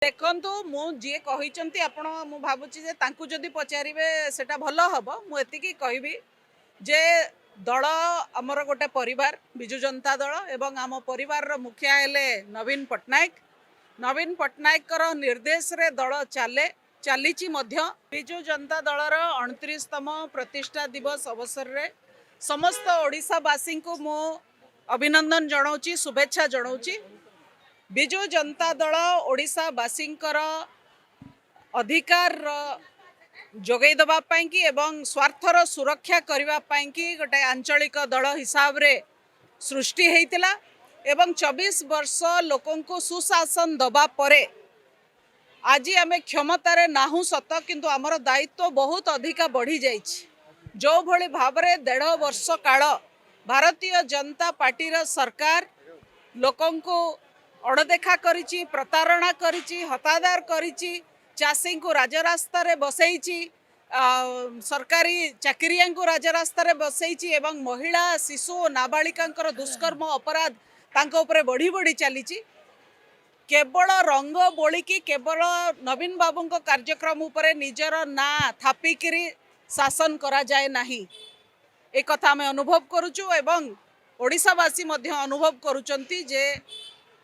देखंतु मु जी कहिचंती आपण मु भाबुची जे तांकु जदि पचारिबे सेटा भलो हबो मु एतिकी कहबी जे दल आमर गोटे परिवार बिजु जनता दल एवं आम परिवार रो मुखिया हेले नवीन पट्टनायक निर्देश रे दल चलीची मध्य बिजु जनता दल 29तम प्रतिष्ठा दिवस अवसर रे समस्त ओडिशावासी को मु अभिनंदन जनाऊँगी शुभेच्छा जनाऊँगी। बिजु जनता दल ओडिशावासींकर अधिकार जोगई दवापाई कि एवं स्वार्थर सुरक्षा करने कि गोटे आंचलिक दल हिसाब रे सृष्टि होता एवं 24 वर्ष लोकंको सुशासन दबा परे आज आम क्षमतार नाहू सत किंतु आमर दायित्व बहुत अधिका बढ़ी जाइछि। जो भली भावरे 1.5 वर्ष काल भारतीय जनता पार्टी सरकार लोकंको अणदेखा करिछि, प्रतारणा करिछि, हतादार करिछि, चाषी को राजरास्ता रे बसैछि, सरकारी चाकरिया को राजरास्ता रे बसैछि एवं महिला शिशु नाबालिकांकर दुष्कर्म अपराध तांको उपरे बढ़ी बढ़ी चलीछि। केवल रंग बोलिकी केवल नवीन बाबू कार्यक्रम उपरे निजर ना थापिकी शासन करा जाए नाही एक कथा आम अनुभव करुचु एवं ओडिशावासी मध्य अनुभव करुचंती जे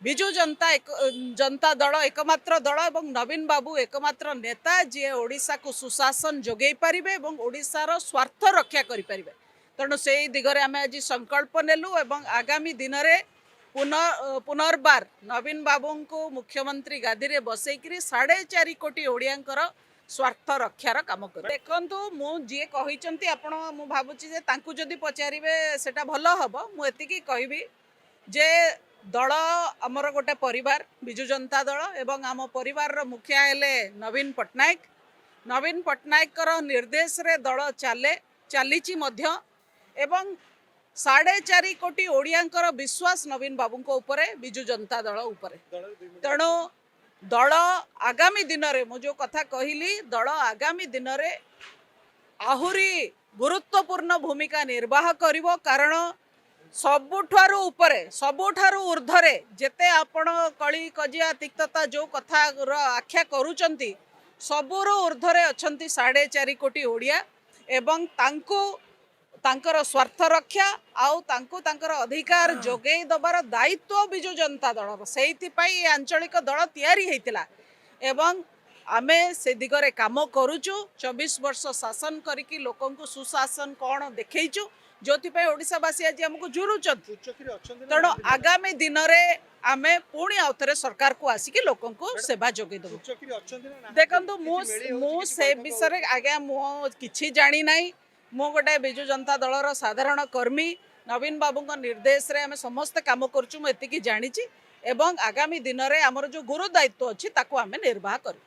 बिजु जनता दल एकमात्र दल एवं नवीन बाबू एकमात्र नेता जी ओडिशा को सुशासन जोगई पारिबे एवं ओडिशार स्वार्थ रक्षा करि पारिबे। तेणु से दिगरे आम आज संकल्प नेलु एवं आगामी दिन में पुनर्बार नवीन बाबू को मुख्यमंत्री गादी रे बसैकरी 4.5 कोटी ओडियांकर स्वार्थ रक्षार काम कर। देखंतु मु जी कहिचंती आपण मु भाबुची जे तांकु जदि पचारिबे सेटा भलो हबो मु एतिकी कहबी जे दल आमर गोटे परिवार बिजु जनता दल एवं आम परिवार रो मुखिया हेले नवीन पट्टनायक निर्देश रे दल चलीची मध्य एवं 4.5 कोटी ओडियांकर विश्वास नवीन बाबू उपरे बिजु जनता दल उपरे। तेणु दल आगामी दिन में मु जो कथा कहली दल आगामी दिन में आहुरी गुरुत्वपूर्ण भूमिका निर्वाह करिवो कारण सबुठारु ऊर्धरे जेते आपण कली कजिया तिक्तता जो कथा आख्या करूचंती सबुरु ऊर्धरे अछंती 4.5 कोटी ओडिया एवं तांकर स्वार्थ रक्षा आउ तांकर अधिकार जोगई दबार दायित्व बिजु जनता दल से आंचलिक दल तैयारी होता एवं आमे से दिगरे काम करुचु 24 वर्ष शासन करिकी लोकंको सुशासन कौन देखैचु जो ओडिशावासी आज आमको जुरुचंती। तेणु आगामी दिन में आमे पुणी आउथरे सरकार को आसिकी लोकं को सेवा जोगे देबु। देखंतु मु से विषय आज्ञा मु किछि जानी नाही मु गोटे बिजु जनता दलर साधारण कर्मी नवीन बाबू निर्देश रे आमे समस्त काम करचु मु एतिकी जानिछि एवं आगामी दिन में आमर जो गुरु दायित्व अछि ताको आमे निर्वाह करू।